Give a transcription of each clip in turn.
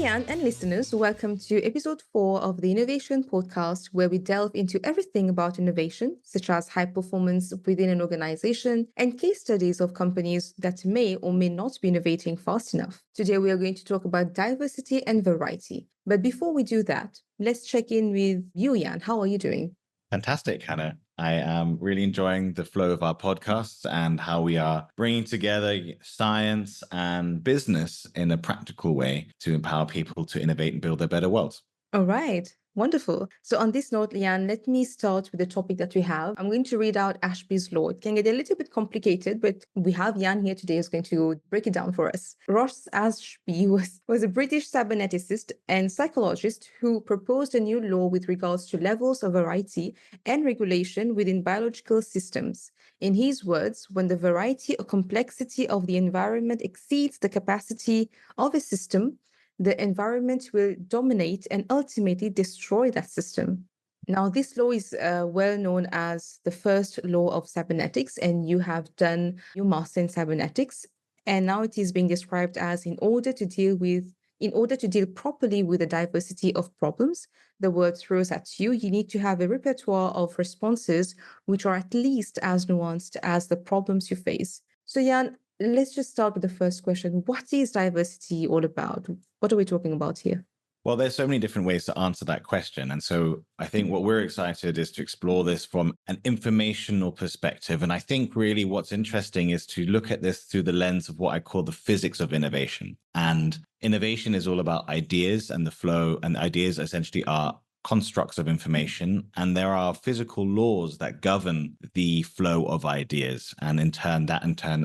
Jan and listeners, welcome to episode 4 of the Innovation Podcast, where we delve into everything about innovation, such as high performance within an organization and case studies of companies that may or may not be innovating fast enough. Today, we are going to talk about diversity and variety. But before we do that, let's check in with you, Jan. How are you doing? Fantastic, Hannah. I am really enjoying the flow of our podcasts and how we are bringing together science and business in a practical way to empower people to innovate and build a better world. All right. Wonderful. So on this note, Leanne, let me start with the topic that we have. I'm going to read out Ashby's law. It can get a little bit complicated, but we have Jan here today who's going to break it down for us. Ross Ashby was a British cyberneticist and psychologist who proposed a new law with regards to levels of variety and regulation within biological systems. In his words, when the variety or complexity of the environment exceeds the capacity of a system, the environment will dominate and ultimately destroy that system. Now, this law is well known as the first law of cybernetics, and you have done your master in cybernetics. And now it is being described as in order to deal properly with the diversity of problems the world throws at you, you need to have a repertoire of responses which are at least as nuanced as the problems you face. So, Jan, let's just start with the first question. What is diversity all about? What are we talking about here? Well, there's so many different ways to answer that question. And so I think what we're excited is to explore this from an informational perspective. And I think really what's interesting is to look at this through the lens of what I call the physics of innovation. And innovation is all about ideas and the flow, and ideas essentially are constructs of information, and there are physical laws that govern the flow of ideas, and in turn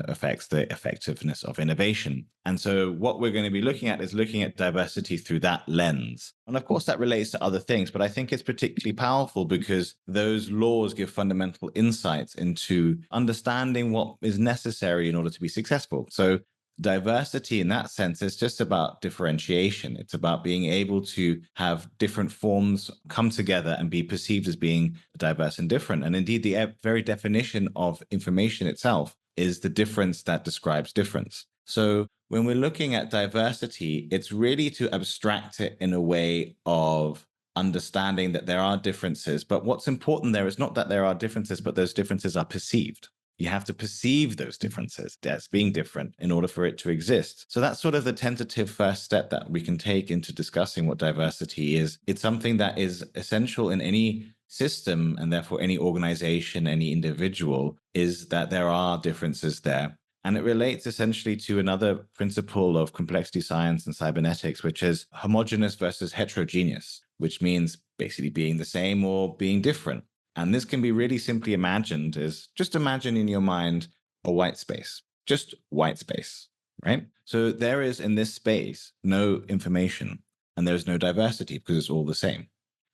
affects the effectiveness of innovation. And so what we're going to be looking at is looking at diversity through that lens. And of course that relates to other things, but I think it's particularly powerful because those laws give fundamental insights into understanding what is necessary in order to be successful. So diversity in that sense is just about differentiation. It's about being able to have different forms come together and be perceived as being diverse and different. And indeed, the very definition of information itself is the difference that describes difference. So when we're looking at diversity, it's really to abstract it in a way of understanding that there are differences. But what's important there is not that there are differences, but those differences are perceived. You have to perceive those differences as being different in order for it to exist. So that's sort of the tentative first step that we can take into discussing what diversity is. It's something that is essential in any system, and therefore any organization, any individual, is that there are differences there. And it relates essentially to another principle of complexity science and cybernetics, which is homogeneous versus heterogeneous, which means basically being the same or being different. And this can be really simply imagined as just imagine in your mind a white space, just white space, right? So there is in this space no information and there's no diversity because it's all the same.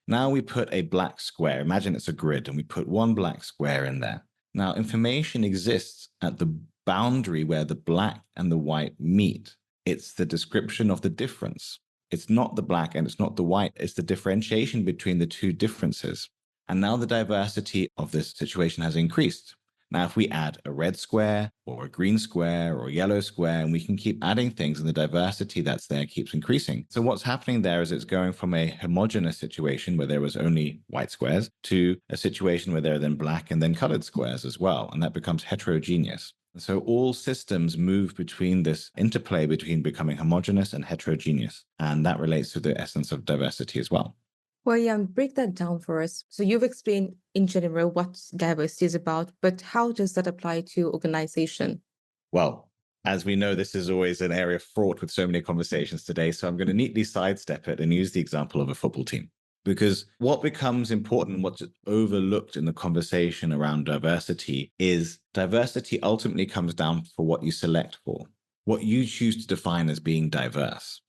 Now we put a black square, imagine it's a grid, and we put one black square in there. Now information exists at the boundary where the black and the white meet. It's the description of the difference. It's not the black and it's not the white, it's the differentiation between the two differences. And now the diversity of this situation has increased. Now, if we add a red square or a green square or a yellow square, and we can keep adding things, and the diversity that's there keeps increasing. So what's happening there is it's going from a homogeneous situation where there was only white squares to a situation where there are then black and then colored squares as well. And that becomes heterogeneous. And so all systems move between this interplay between becoming homogeneous and heterogeneous. And that relates to the essence of diversity as well. Well, yeah, break that down for us. So you've explained in general what diversity is about, but how does that apply to organization? Well, as we know, this is always an area fraught with so many conversations today. So I'm going to neatly sidestep it and use the example of a football team. Because what becomes important, what's overlooked in the conversation around diversity is diversity ultimately comes down for what you select for, what you choose to define as being diverse.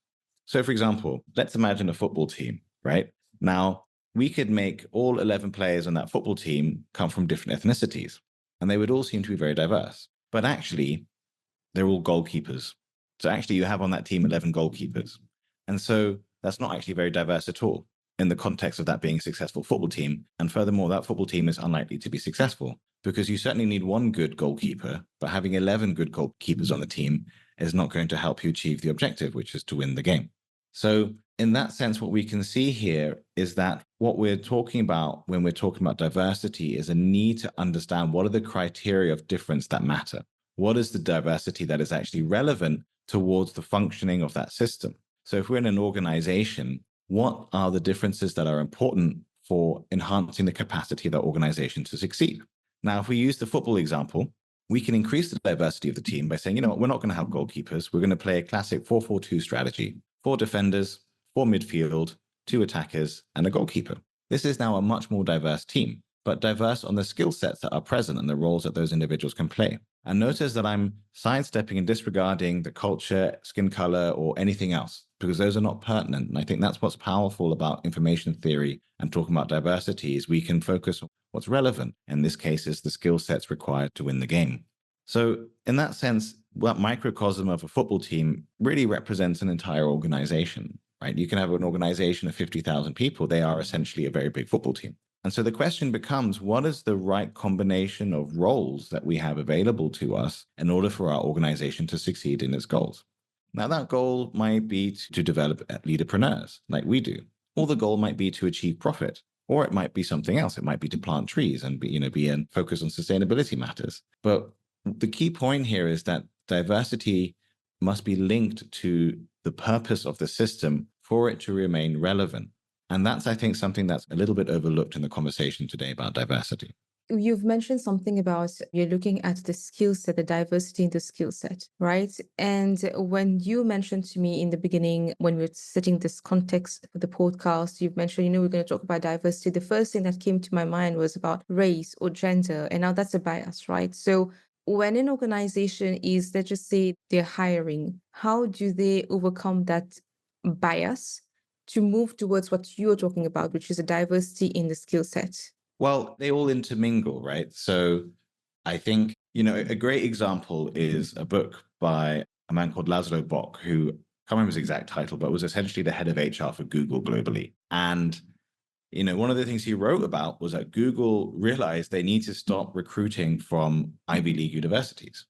So for example, let's imagine a football team, right? Now, we could make all 11 players on that football team come from different ethnicities, and they would all seem to be very diverse. But actually, they're all goalkeepers. So actually, you have on that team 11 goalkeepers. And so that's not actually very diverse at all in the context of that being a successful football team. And furthermore, that football team is unlikely to be successful because you certainly need one good goalkeeper, but having 11 good goalkeepers on the team is not going to help you achieve the objective, which is to win the game. So in that sense, what we can see here is that what we're talking about when we're talking about diversity is a need to understand what are the criteria of difference that matter. What is the diversity that is actually relevant towards the functioning of that system? So if we're in an organization, what are the differences that are important for enhancing the capacity of that organization to succeed? Now, if we use the football example, we can increase the diversity of the team by saying, you know what, we're not going to have goalkeepers. We're going to play a classic 4-4-2 strategy. 4 defenders, 4 midfield, 2 attackers, and a goalkeeper. This is now a much more diverse team, but diverse on the skill sets that are present and the roles that those individuals can play. And notice that I'm sidestepping and disregarding the culture, skin color, or anything else, because those are not pertinent. And I think that's what's powerful about information theory and talking about diversity is we can focus on what's relevant. In this case, is the skill sets required to win the game. So in that sense, what microcosm of a football team really represents an entire organization, right? You can have an organization of 50,000 people. They are essentially a very big football team. And so the question becomes, what is the right combination of roles that we have available to us in order for our organization to succeed in its goals? Now, that goal might be to develop leadapreneurs like we do, or the goal might be to achieve profit, or it might be something else. It might be to plant trees and be and focus on sustainability matters. But the key point here is that diversity must be linked to the purpose of the system for it to remain relevant. And that's, I think, something that's a little bit overlooked in the conversation today about diversity. You've mentioned something about you're looking at the skill set, the diversity in the skill set, right? And when you mentioned to me in the beginning, when we were setting this context for the podcast, you've mentioned, we're going to talk about diversity. The first thing that came to my mind was about race or gender. And now that's a bias, right? So when an organization is, let's just say they're hiring, how do they overcome that bias to move towards what you're talking about, which is a diversity in the skill set? Well, they all intermingle, right? So I think, a great example is a book by a man called Laszlo Bock, who I can't remember his exact title, but was essentially the head of HR for Google globally. And, one of the things he wrote about was that Google realized they need to stop recruiting from Ivy League universities.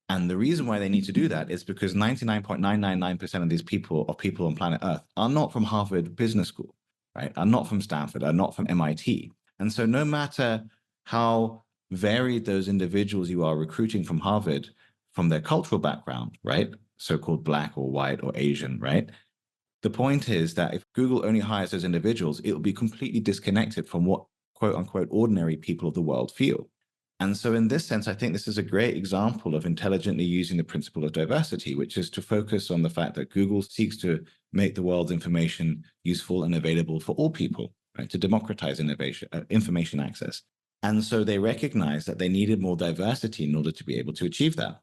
And the reason why they need to do that is because 99.999% of these people on planet Earth are not from Harvard Business School, right? Are not from Stanford, are not from MIT. And so no matter how varied those individuals you are recruiting from Harvard, from their cultural background, right? So-called Black or white or Asian, right? The point is that if Google only hires those individuals, it will be completely disconnected from what quote unquote ordinary people of the world feel. And so in this sense, I think this is a great example of intelligently using the principle of diversity, which is to focus on the fact that Google seeks to make the world's information useful and available for all people, right? To democratize information access. And so they recognized that they needed more diversity in order to be able to achieve that.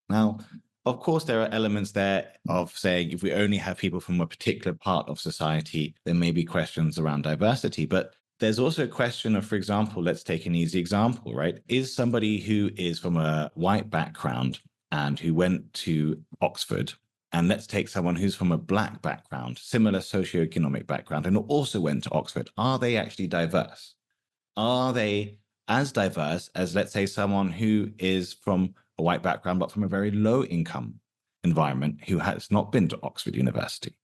Now, of course, there are elements there of saying if we only have people from a particular part of society, there may be questions around diversity. But there's also a question of, for example, let's take an easy example, right? Is somebody who is from a white background and who went to Oxford, and let's take someone who's from a Black background, similar socioeconomic background, and also went to Oxford, are they actually diverse? Are they as diverse as, let's say, someone who is from a white background, but from a very low income environment who has not been to Oxford University?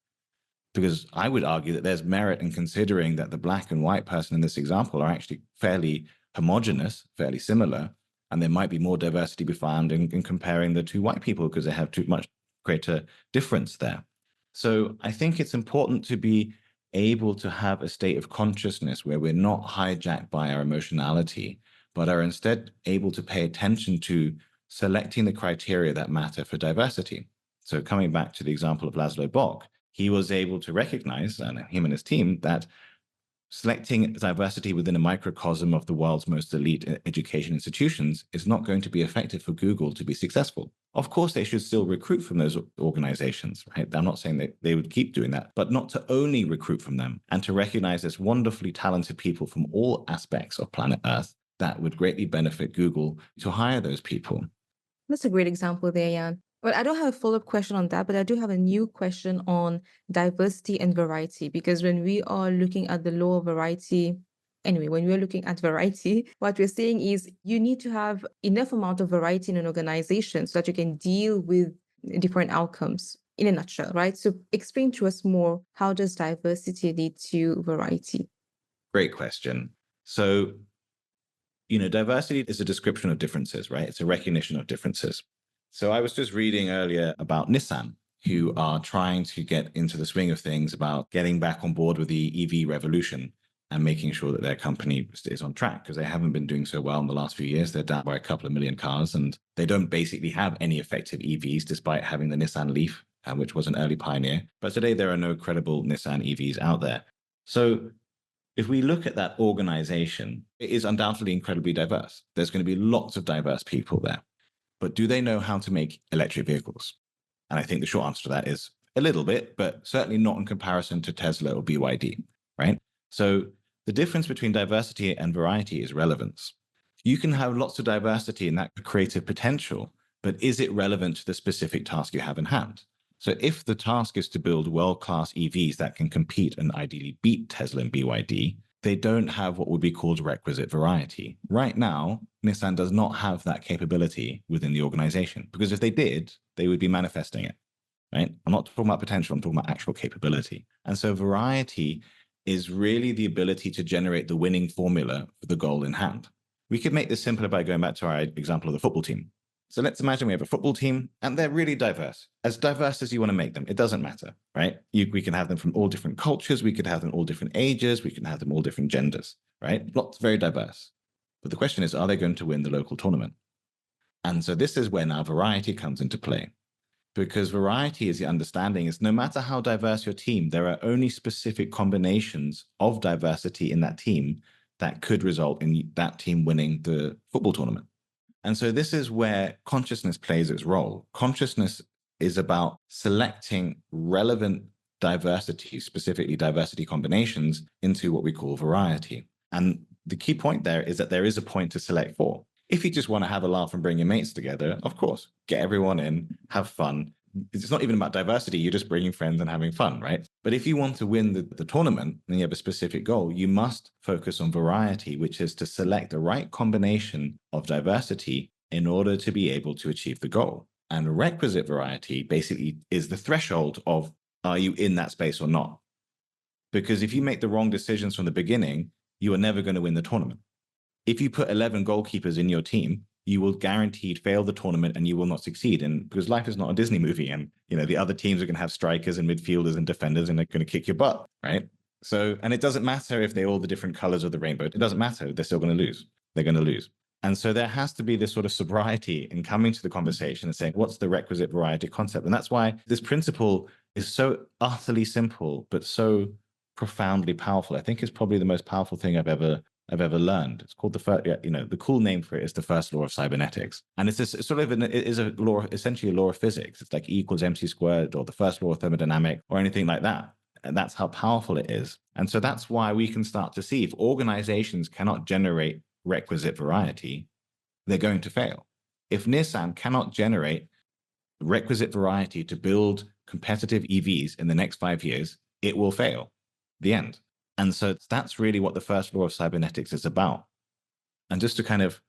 Because I would argue that there's merit in considering that the Black and white person in this example are actually fairly homogenous, fairly similar, and there might be more diversity be found in comparing the two white people because they have too much greater difference there. So I think it's important to be able to have a state of consciousness where we're not hijacked by our emotionality, but are instead able to pay attention to selecting the criteria that matter for diversity. So coming back to the example of Laszlo Bock, he was able to recognize, and him and his team, that selecting diversity within a microcosm of the world's most elite education institutions is not going to be effective for Google to be successful. Of course, they should still recruit from those organizations, right? I'm not saying that they would keep doing that, but not to only recruit from them and to recognize there's wonderfully talented people from all aspects of planet Earth that would greatly benefit Google to hire those people. That's a great example there, Jan. Well, I don't have a follow-up question on that, but I do have a new question on diversity and variety, because when we are looking at the law of variety, anyway, when we're looking at variety, what we're saying is you need to have enough amount of variety in an organization so that you can deal with different outcomes. in a nutshell, right? So explain to us more, how does diversity lead to variety? Great question. So, diversity is a description of differences, right? It's a recognition of differences. So I was just reading earlier about Nissan, who are trying to get into the swing of things about getting back on board with the EV revolution and making sure that their company is on track, because they haven't been doing so well in the last few years. They're down by a couple of million cars, and they don't basically have any effective EVs despite having the Nissan Leaf, which was an early pioneer. But today there are no credible Nissan EVs out there. So if we look at that organization, it is undoubtedly incredibly diverse. There's going to be lots of diverse people there. But do they know how to make electric vehicles? And I think the short answer to that is a little bit, but certainly not in comparison to Tesla or BYD, right? So the difference between diversity and variety is relevance. You can have lots of diversity in that creative potential, but is it relevant to the specific task you have in hand? So if the task is to build world-class EVs that can compete and ideally beat Tesla and BYD, they don't have what would be called requisite variety. Right now, Nissan does not have that capability within the organization, because if they did, they would be manifesting it, right? I'm not talking about potential, I'm talking about actual capability. And so variety is really the ability to generate the winning formula for the goal in hand. We could make this simpler by going back to our example of the football team. So let's imagine we have a football team and they're really diverse as you want to make them. It doesn't matter, right? We can have them from all different cultures. We could have them all different ages. We can have them all different genders, right? Lots, very diverse. But the question is, are they going to win the local tournament? And so this is where now variety comes into play, because variety is the understanding is no matter how diverse your team, there are only specific combinations of diversity in that team that could result in that team winning the football tournament. And so this is where consciousness plays its role. Consciousness is about selecting relevant diversity, specifically diversity combinations, into what we call variety. And the key point there is that there is a point to select for. If you just want to have a laugh and bring your mates together, of course, get everyone in, have fun. It's not even about diversity. You're just bringing friends and having fun, right? But if you want to win the tournament and you have a specific goal, you must focus on variety, which is to select the right combination of diversity in order to be able to achieve the goal. And requisite variety basically is the threshold of, are you in that space or not? Because if you make the wrong decisions from the beginning, you are never going to win the tournament. If you put 11 goalkeepers in your team, you will guaranteed fail the tournament and you will not succeed. And because life is not a Disney movie, and the other teams are going to have strikers and midfielders and defenders, and they're going to kick your butt, right? So, and it doesn't matter if they're all the different colors of the rainbow. It doesn't matter. They're still going to lose. They're going to lose. And so there has to be this sort of sobriety in coming to the conversation and saying, what's the requisite variety concept? And that's why this principle is so utterly simple, but so profoundly powerful. I think it's probably the most powerful thing I've ever learned. It's called the first, the cool name for it is the first law of cybernetics. And it's this sort of, it is a law, essentially a law of physics. It's like E equals MC squared, or the first law of thermodynamics, or anything like that. And that's how powerful it is. And so that's why we can start to see if organizations cannot generate requisite variety, they're going to fail. If Nissan cannot generate requisite variety to build competitive EVs in the next 5 years, it will fail. The end. And so that's really what the first law of cybernetics is about. And just to kind of,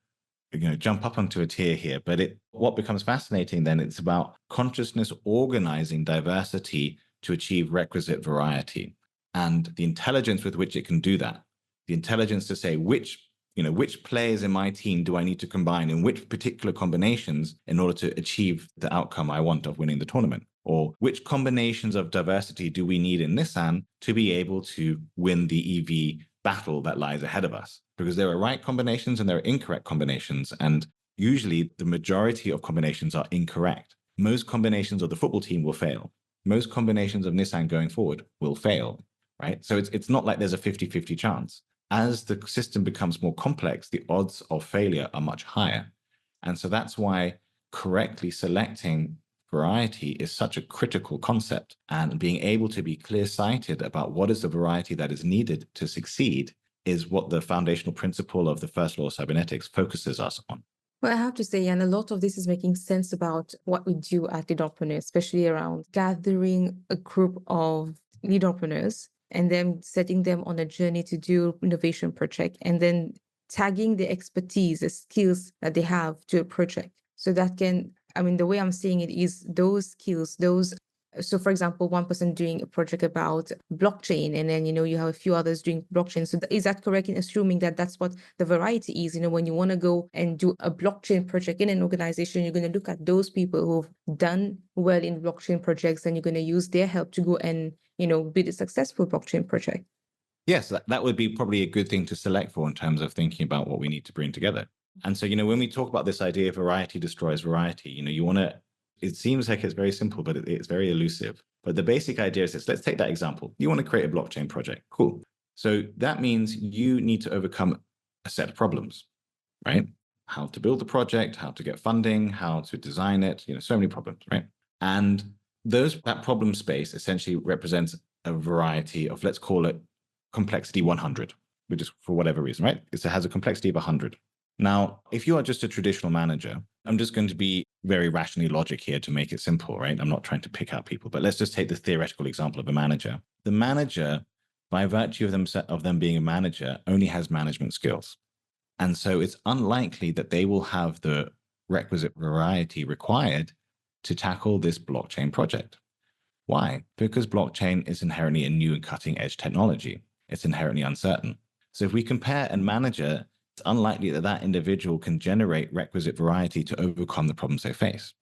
jump up onto a tier here, but what becomes fascinating then, it's about consciousness organizing diversity to achieve requisite variety, and the intelligence with which it can do that. The intelligence to say which players in my team do I need to combine in which particular combinations in order to achieve the outcome I want of winning the tournament. Or which combinations of diversity do we need in Nissan to be able to win the EV battle that lies ahead of us? Because there are right combinations and there are incorrect combinations. And usually the majority of combinations are incorrect. Most combinations of the football team will fail. Most combinations of Nissan going forward will fail, right? So it's not like there's a 50-50 chance. As the system becomes more complex, the odds of failure are much higher. And so that's why correctly selecting variety is such a critical concept, and being able to be clear-sighted about what is the variety that is needed to succeed is what the foundational principle of the first law of cybernetics focuses us on. Well, I have to say, and a lot of this is making sense about what we do at Leadapreneur, especially around gathering a group of leaderpreneurs and then setting them on a journey to do innovation project, and then tagging the expertise, the skills that they have to a project. So that can, the way I'm seeing it is those skills, those So for example, one person doing a project about blockchain, and then, you have a few others doing blockchain. So is that correct in assuming that that's what the variety is? When you want to go and do a blockchain project in an organization, you're going to look at those people who've done well in blockchain projects, and you're going to use their help to go and, build a successful blockchain project. Yes, that would be probably a good thing to select for in terms of thinking about what we need to bring together. And so, when we talk about this idea of variety destroys variety, you want to, it seems like it's very simple, but it's very elusive. But the basic idea is this. Let's take that example. You want to create a blockchain project. Cool. So that means you need to overcome a set of problems, right? How to build the project, how to get funding, how to design it, so many problems, right? And that problem space essentially represents a variety of, let's call it complexity 100, which is for whatever reason, right? It has a complexity of 100. Now, if you are just a traditional manager, I'm just going to be very rationally logic here to make it simple, right? I'm not trying to pick out people, but let's just take the theoretical example of a manager. The manager, by virtue of them being a manager, only has management skills. And so it's unlikely that they will have the requisite variety required to tackle this blockchain project. Why? Because blockchain is inherently a new and cutting edge technology. It's inherently uncertain. So if we compare a manager, it's unlikely that that individual can generate requisite variety to overcome the problems they face.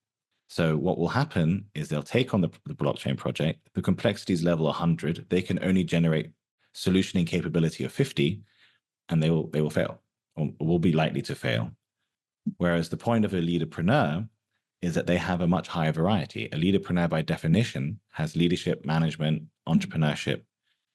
So what will happen is they'll take on the blockchain project. The complexity is level 100. They can only generate solutioning capability of 50, and they will fail, or will be likely to fail. Whereas the point of a leaderpreneur is that they have a much higher variety. A leaderpreneur, by definition, has leadership, management, entrepreneurship,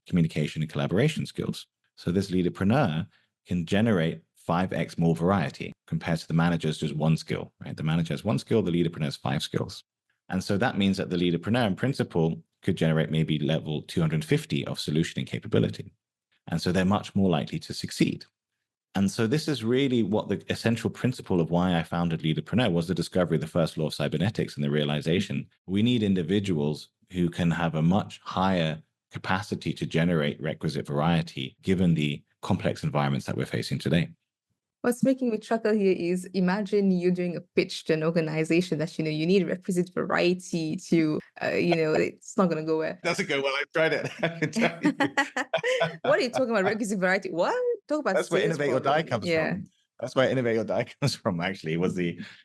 communication, and collaboration skills. So this leaderpreneur can generate 5x more variety compared to the manager's just one skill, right? The manager has one skill, the leaderpreneur has 5 skills. And so that means that the leaderpreneur, in principle, could generate maybe level 250 of solutioning capability. And so they're much more likely to succeed. And so this is really what the essential principle of why I founded Leadapreneur was: the discovery of the first law of cybernetics and the realization we need individuals who can have a much higher capacity to generate requisite variety given the complex environments that we're facing today. What's making me chuckle here is, imagine you doing a pitch to an organization that, you need requisite variety to, it's not going to go well. Doesn't go well. I tried it. I can tell you. What are you talking about? Requisite variety? What? Talk about That's where innovate or die comes from. That's where innovate or die comes from, actually,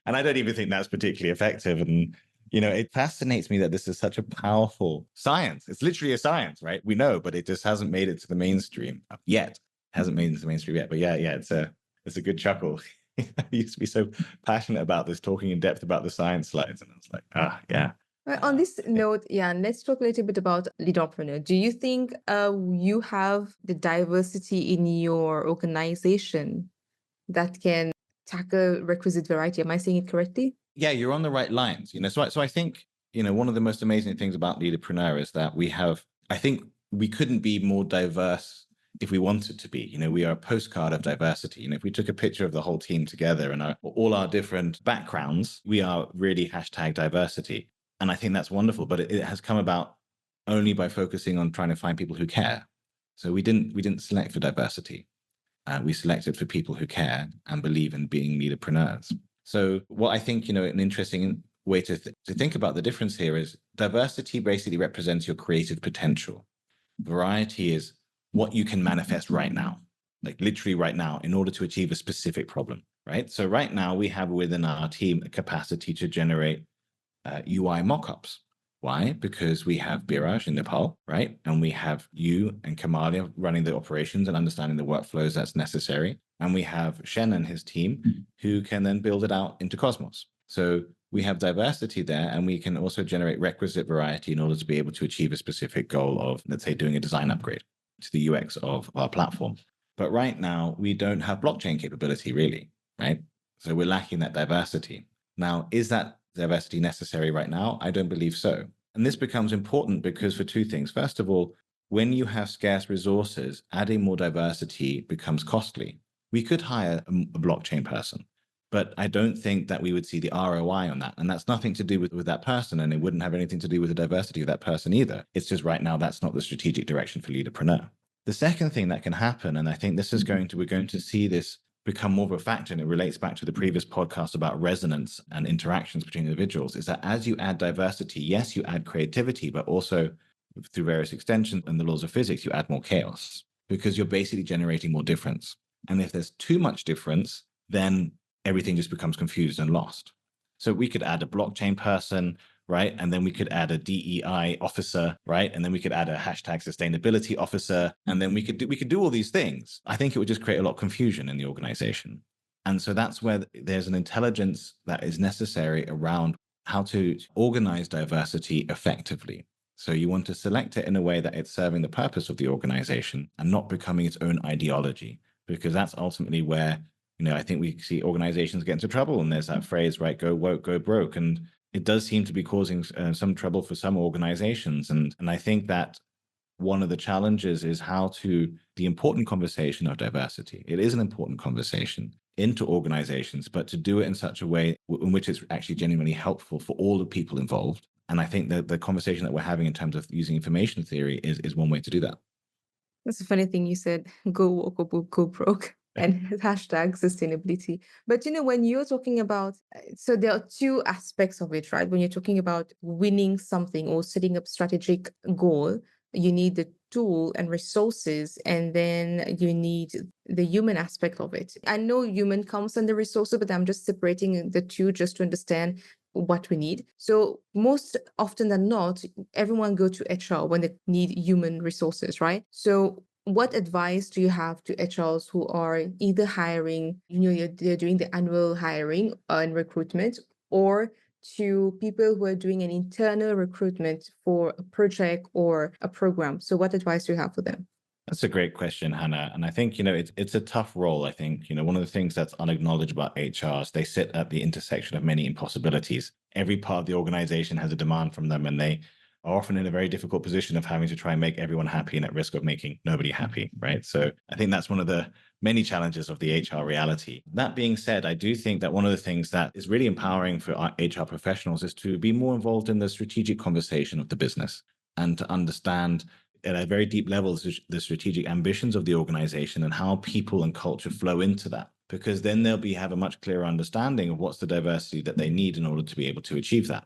and I don't even think that's particularly effective. And, it fascinates me that this is such a powerful science. It's literally a science, right? We know, but it just hasn't made it to the mainstream yet. Hasn't made it to the mainstream yet. But yeah, it's a good chuckle. I used to be so passionate about this, talking in depth about the science slides. And I was like, yeah. Well, on this note, Jan, let's talk a little bit about Leadapreneur. Do you think you have the diversity in your organization that can tackle requisite variety? Am I saying it correctly? Yeah, you're on the right lines. So I think, one of the most amazing things about Leadapreneur is that I think we couldn't be more diverse if we wanted to be. We are a postcard of diversity. If we took a picture of the whole team together and all our different backgrounds, we are really #diversity. And I think that's wonderful, but it has come about only by focusing on trying to find people who care. So we didn't select for diversity. We selected for people who care and believe in being leaderpreneurs. So what I think, an interesting way to think about the difference here is diversity basically represents your creative potential. Variety is what you can manifest right now, like literally right now, in order to achieve a specific problem, right? So right now we have within our team a capacity to generate UI mockups. Why? Because we have Biraj in Nepal, right? And we have you and Kamalia running the operations and understanding the workflows that's necessary. And we have Shen and his team who can then build it out into Cosmos. So we have diversity there, and we can also generate requisite variety in order to be able to achieve a specific goal of, let's say, doing a design upgrade to the UX of our platform. But right now, we don't have blockchain capability, really, right? So we're lacking that diversity. Now, is that diversity necessary right now? I don't believe so. And this becomes important because for two things. First of all, when you have scarce resources, adding more diversity becomes costly. We could hire a blockchain person, but I don't think that we would see the ROI on that. And that's nothing to do with that person. And it wouldn't have anything to do with the diversity of that person either. It's just right now, that's not the strategic direction for Leadapreneur. The second thing that can happen, and I think this is we're going to see this become more of a factor, and it relates back to the previous podcast about resonance and interactions between individuals, is that as you add diversity, yes, you add creativity, but also through various extensions and the laws of physics, you add more chaos because you're basically generating more difference. And if there's too much difference, then everything just becomes confused and lost. So we could add a blockchain person, right? And then we could add a DEI officer, right? And then we could add a hashtag sustainability officer. And then we could do all these things. I think it would just create a lot of confusion in the organization. And so that's where there's an intelligence that is necessary around how to organize diversity effectively. So you want to select it in a way that it's serving the purpose of the organization and not becoming its own ideology, because that's ultimately where, I think we see organizations get into trouble. And there's that phrase, right? Go woke, go broke. And it does seem to be causing some trouble for some organizations. And I think that one of the challenges is the important conversation of diversity. It is an important conversation into organizations, but to do it in such a way in which it's actually genuinely helpful for all the people involved. And I think that the conversation that we're having in terms of using information theory is one way to do that. That's a funny thing you said, go woke or go broke, and hashtag sustainability. But when you're talking about, so there are two aspects of it, right? When you're talking about winning something or setting up strategic goal, you need the tool and resources, and then you need the human aspect of it. I know human comes under resources, but I'm just separating the two just to understand what we need. So most often than not, everyone go to HR when they need human resources, right? So what advice do you have to HRs who are either hiring, they're doing the annual hiring and recruitment, or to people who are doing an internal recruitment for a project or a program? So what advice do you have for them? That's a great question, Hannah. And I think, it's a tough role. I think, one of the things that's unacknowledged about HRs, they sit at the intersection of many impossibilities. Every part of the organization has a demand from them, and they are often in a very difficult position of having to try and make everyone happy and at risk of making nobody happy, right? So I think that's one of the many challenges of the HR reality. That being said, I do think that one of the things that is really empowering for our HR professionals is to be more involved in the strategic conversation of the business and to understand at a very deep level the strategic ambitions of the organization and how people and culture flow into that, because then they'll have a much clearer understanding of what's the diversity that they need in order to be able to achieve that.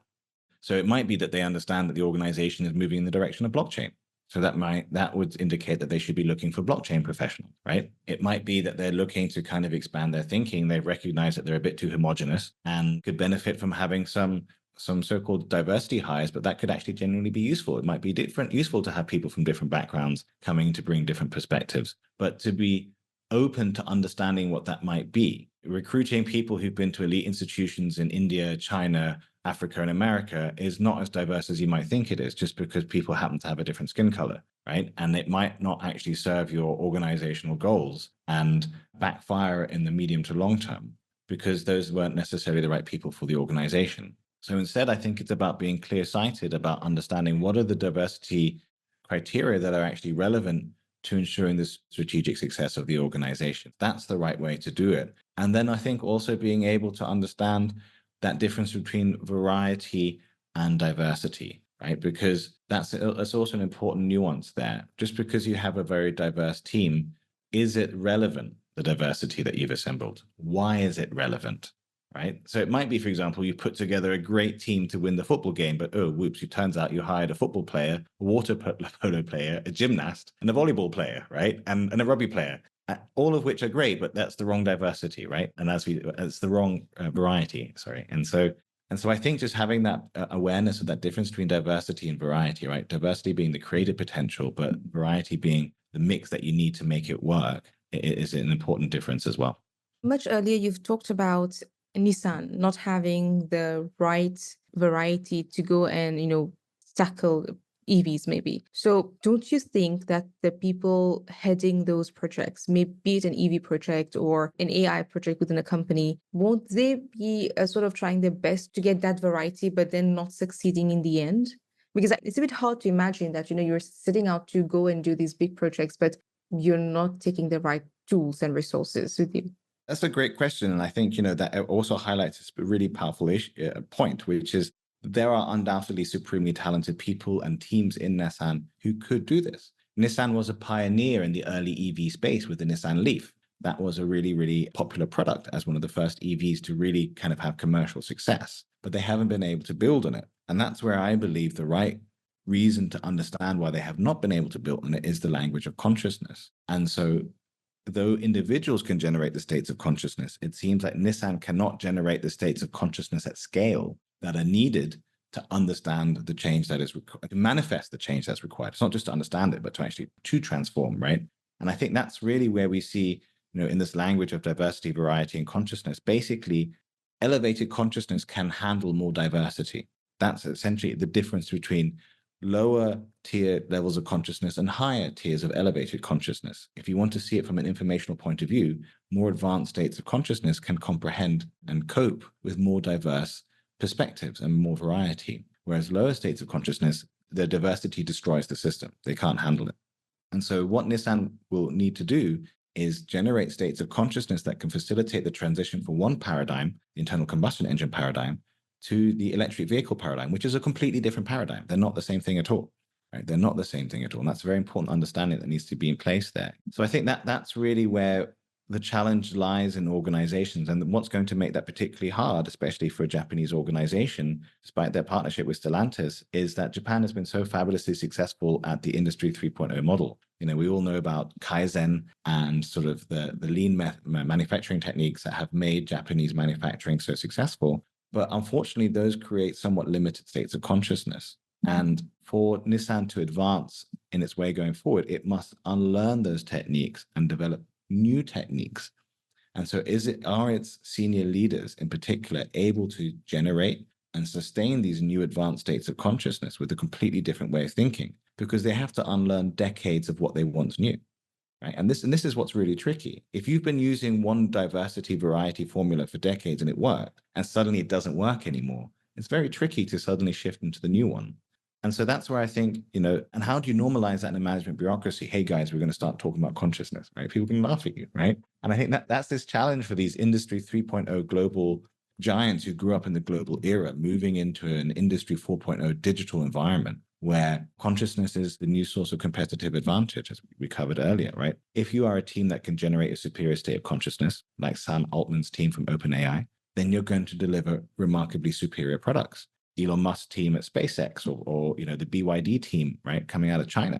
So it might be that they understand that the organization is moving in the direction of blockchain. So that would indicate that they should be looking for blockchain professionals, right? It might be that they're looking to kind of expand their thinking. They recognize that they're a bit too homogenous and could benefit from having some so-called diversity hires, but that could actually genuinely be useful. It might be useful to have people from different backgrounds coming to bring different perspectives, but to be open to understanding what that might be. Recruiting people who've been to elite institutions in India, China, Africa, and America is not as diverse as you might think it is, just because people happen to have a different skin color, right? And it might not actually serve your organizational goals and backfire in the medium to long term, because those weren't necessarily the right people for the organization. So instead, I think it's about being clear-sighted about understanding what are the diversity criteria that are actually relevant to ensuring the strategic success of the organization. That's the right way to do it. And then I think also being able to understand that difference between variety and diversity, right? Because that's also an important nuance there. Just because you have a very diverse team, is it relevant, the diversity that you've assembled? Why is it relevant? Right. So it might be, for example, you put together a great team to win the football game, but whoops, it turns out you hired a football player, a water polo player, a gymnast, and a volleyball player, right? And a rugby player, all of which are great, but that's the wrong diversity, right? And it's the wrong variety, sorry. And so I think just having that awareness of that difference between diversity and variety, right? Diversity being the creative potential, but variety being the mix that you need to make it work is an important difference as well. Much earlier, you've talked about Nissan not having the right variety to go and, tackle EVs maybe. So don't you think that the people heading those projects, be it an EV project or an AI project within a company, won't they be sort of trying their best to get that variety, but then not succeeding in the end? Because it's a bit hard to imagine that, you're setting out to go and do these big projects, but you're not taking the right tools and resources with you. That's a great question. And I think, that also highlights a really powerful point, which is there are undoubtedly supremely talented people and teams in Nissan who could do this. Nissan was a pioneer in the early EV space with the Nissan Leaf. that was a really, really popular product as one of the first EVs to really kind of have commercial success, but they haven't been able to build on it. And that's where I believe the right reason to understand why they have not been able to build on it is the language of consciousness. And so though individuals can generate the states of consciousness, it seems like Nissan cannot generate the states of consciousness at scale that are needed to understand the change that is required, to manifest the change that's required. It's not just to understand it, but to actually to transform, right? And I think that's really where we see, in this language of diversity, variety, and consciousness, basically elevated consciousness can handle more diversity. That's essentially the difference between lower tier levels of consciousness and higher tiers of elevated consciousness. If you want to see it from an informational point of view, more advanced states of consciousness can comprehend and cope with more diverse perspectives and more variety, whereas lower states of consciousness, the diversity destroys the system. They can't handle it. And so what Nissan will need to do is generate states of consciousness that can facilitate the transition from one paradigm, the internal combustion engine paradigm, to the electric vehicle paradigm, which is a completely different paradigm. They're not the same thing at all, right? They're not the same thing at all. And that's a very important understanding that needs to be in place there. So I think that that's really where the challenge lies in organizations, and what's going to make that particularly hard, especially for a Japanese organization, despite their partnership with Stellantis, is that Japan has been so fabulously successful at the Industry 3.0 model. We all know about Kaizen and sort of the lean manufacturing techniques that have made Japanese manufacturing so successful. But unfortunately, those create somewhat limited states of consciousness. And for Nissan to advance in its way going forward, it must unlearn those techniques and develop new techniques. And so are its senior leaders in particular able to generate and sustain these new advanced states of consciousness with a completely different way of thinking? Because they have to unlearn decades of what they once knew. Right? And this is what's really tricky. If you've been using one diversity variety formula for decades and it worked, and suddenly it doesn't work anymore, it's very tricky to suddenly shift into the new one. And so that's where I think, and how do you normalize that in a management bureaucracy? Hey guys, we're going to start talking about consciousness, right? People can laugh at you, right? And I think that's this challenge for these Industry 3.0 global giants who grew up in the global era, moving into an Industry 4.0 digital environment, where consciousness is the new source of competitive advantage, as we covered earlier, right? If you are a team that can generate a superior state of consciousness, like Sam Altman's team from OpenAI, then you're going to deliver remarkably superior products. Elon Musk's team at SpaceX or the BYD team, right, coming out of China,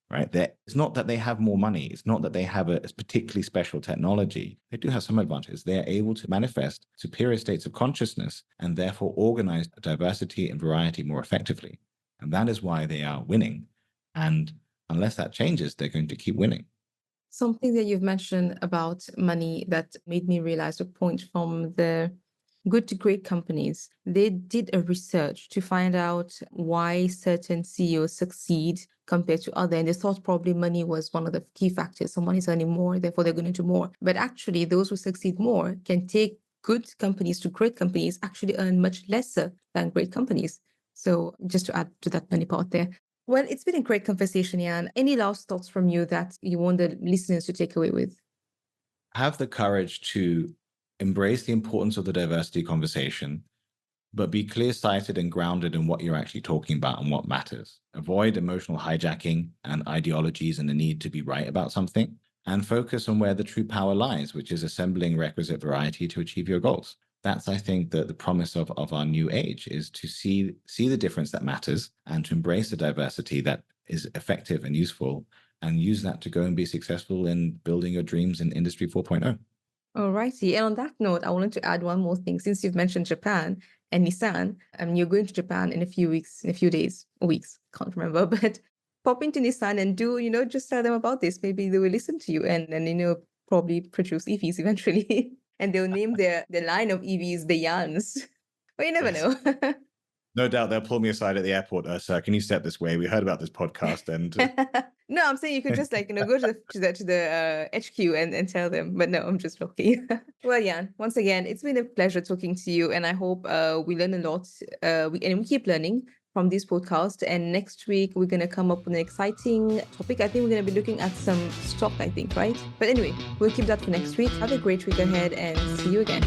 right? It's not that they have more money. It's not that they have a particularly special technology. They do have some advantages. They are able to manifest superior states of consciousness and therefore organize diversity and variety more effectively. And that is why they are winning. And unless that changes, they're going to keep winning. Something that you've mentioned about money that made me realize a point from the Good to Great companies. They did a research to find out why certain CEOs succeed compared to others. And they thought probably money was one of the key factors. Someone is earning more, therefore they're going to do more. But actually, those who succeed more can take good companies to great companies, actually earn much lesser than great companies. So just to add to that money part there. Well, it's been a great conversation, Jan. Any last thoughts from you that you want the listeners to take away with? Have the courage to embrace the importance of the diversity conversation, but be clear-sighted and grounded in what you're actually talking about and what matters. Avoid emotional hijacking and ideologies and the need to be right about something, and focus on where the true power lies, which is assembling requisite variety to achieve your goals. That's, I think, the promise of our new age, is to see the difference that matters and to embrace the diversity that is effective and useful, and use that to go and be successful in building your dreams in Industry 4.0. All righty. And on that note, I wanted to add one more thing. Since you've mentioned Japan and Nissan, you're going to Japan in a few weeks, in a few days or weeks, can't remember, but pop into Nissan and do, just tell them about this. Maybe they will listen to you and probably produce EVs eventually. And they'll name their line of EVs the Yans. But you never know. No doubt they'll pull me aside at the airport. Sir, can you step this way? We heard about this podcast, and no, I'm saying you could just go to the HQ and tell them. But no, I'm just joking. Well, Jan, once again, it's been a pleasure talking to you, and I hope we learn a lot. We keep learning from this podcast. And next week we're gonna come up with an exciting topic. I think we're gonna be looking at some stock. I think, right? But anyway, we'll keep that for next week. Have a great week ahead, and see you again.